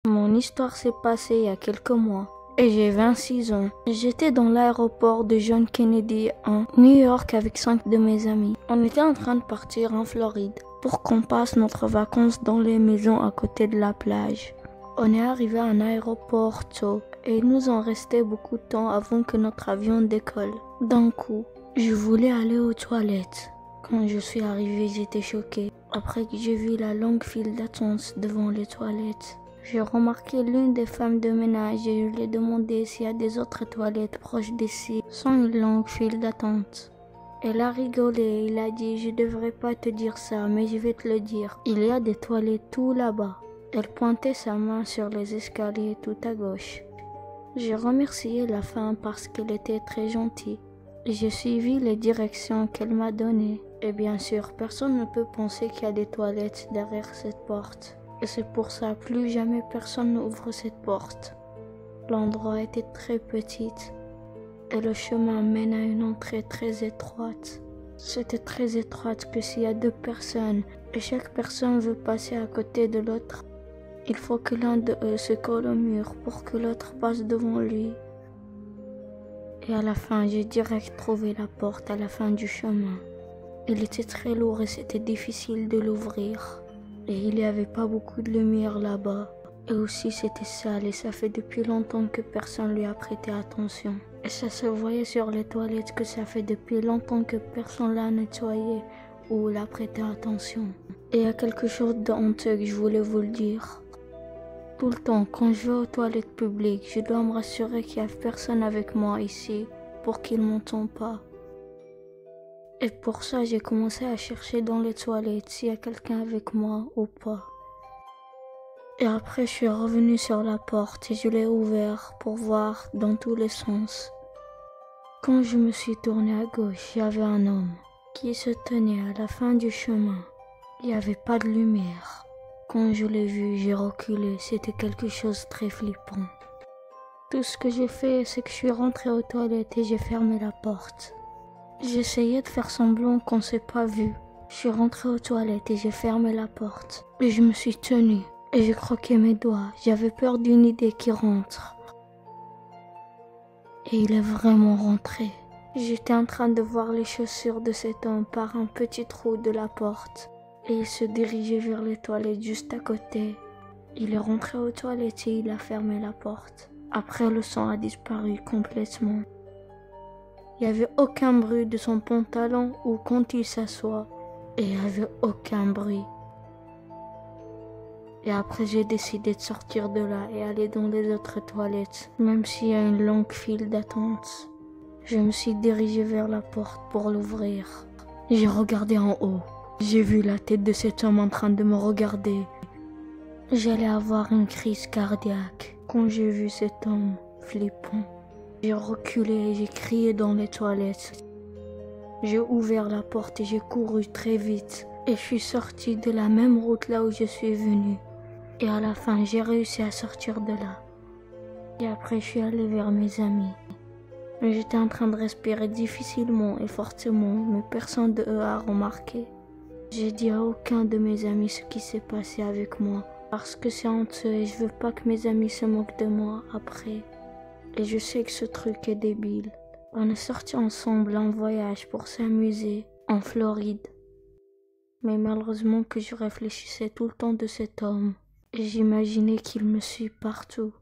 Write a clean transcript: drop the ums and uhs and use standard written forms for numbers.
Mon histoire s'est passée il y a quelques mois et j'ai 26 ans. J'étais dans l'aéroport de John Kennedy en New York avec 5 de mes amis. On était en train de partir en Floride pour qu'on passe notre vacances dans les maisons à côté de la plage. On est arrivé à un aéroport tôt et il nous en restait beaucoup de temps avant que notre avion décolle. D'un coup, je voulais aller aux toilettes. Quand je suis arrivé, j'étais choqué. Après que j'ai vu la longue file d'attente devant les toilettes, j'ai remarqué l'une des femmes de ménage et je lui ai demandé s'il y a des autres toilettes proches d'ici, sans une longue file d'attente. Elle a rigolé, il a dit « Je devrais pas te dire ça, mais je vais te le dire. Il y a des toilettes tout là-bas. » Elle pointait sa main sur les escaliers tout à gauche. J'ai remercié la femme parce qu'elle était très gentille. J'ai suivi les directions qu'elle m'a données. Et bien sûr, personne ne peut penser qu'il y a des toilettes derrière cette porte. Et c'est pour ça plus jamais personne n'ouvre cette porte. L'endroit était très petit et le chemin mène à une entrée très étroite. C'était très étroite que s'il y a 2 personnes et chaque personne veut passer à côté de l'autre, il faut que l'un de eux se colle au mur pour que l'autre passe devant lui. Et à la fin, j'ai direct trouvé la porte à la fin du chemin. Il était très lourd et c'était difficile de l'ouvrir. Et il n'y avait pas beaucoup de lumière là-bas. Et aussi c'était sale et ça fait depuis longtemps que personne lui a prêté attention. Et ça se voyait sur les toilettes que ça fait depuis longtemps que personne l'a nettoyé ou l'a prêté attention. Et il y a quelque chose de honteux que je voulais vous le dire. Tout le temps, quand je vais aux toilettes publiques, je dois me rassurer qu'il n'y a personne avec moi ici pour qu'il ne m'entende pas. Et pour ça, j'ai commencé à chercher dans les toilettes s'il y a quelqu'un avec moi ou pas. Et après, je suis revenue sur la porte et je l'ai ouverte pour voir dans tous les sens. Quand je me suis tournée à gauche, il y avait un homme qui se tenait à la fin du chemin. Il n'y avait pas de lumière. Quand je l'ai vu, j'ai reculé. C'était quelque chose de très flippant. Tout ce que j'ai fait, c'est que je suis rentrée aux toilettes et j'ai fermé la porte. J'essayais de faire semblant qu'on ne s'est pas vu. Je suis rentrée aux toilettes et j'ai fermé la porte. Et je me suis tenue et j'ai croqué mes doigts. J'avais peur d'une idée qui rentre. Et il est vraiment rentré. J'étais en train de voir les chaussures de cet homme par un petit trou de la porte. Et il se dirigeait vers les toilettes juste à côté. Il est rentré aux toilettes et il a fermé la porte. Après, le sang a disparu complètement. Il n'y avait aucun bruit de son pantalon ou quand il s'assoit. Et il n'y avait aucun bruit. Et après, j'ai décidé de sortir de là et aller dans les autres toilettes, même s'il y a une longue file d'attente. Je me suis dirigée vers la porte pour l'ouvrir. J'ai regardé en haut. J'ai vu la tête de cet homme en train de me regarder. J'allais avoir une crise cardiaque quand j'ai vu cet homme flippant. J'ai reculé et j'ai crié dans les toilettes. J'ai ouvert la porte et j'ai couru très vite. Et je suis sortie de la même route là où je suis venue. Et à la fin, j'ai réussi à sortir de là. Et après, je suis allée vers mes amis. J'étais en train de respirer difficilement et fortement, mais personne d'eux a remarqué. J'ai dit à aucun de mes amis ce qui s'est passé avec moi, parce que c'est honteux et je veux pas que mes amis se moquent de moi après. Et je sais que ce truc est débile. On est sortis ensemble en voyage pour s'amuser en Floride. Mais malheureusement que je réfléchissais tout le temps de cet homme et j'imaginais qu'il me suit partout.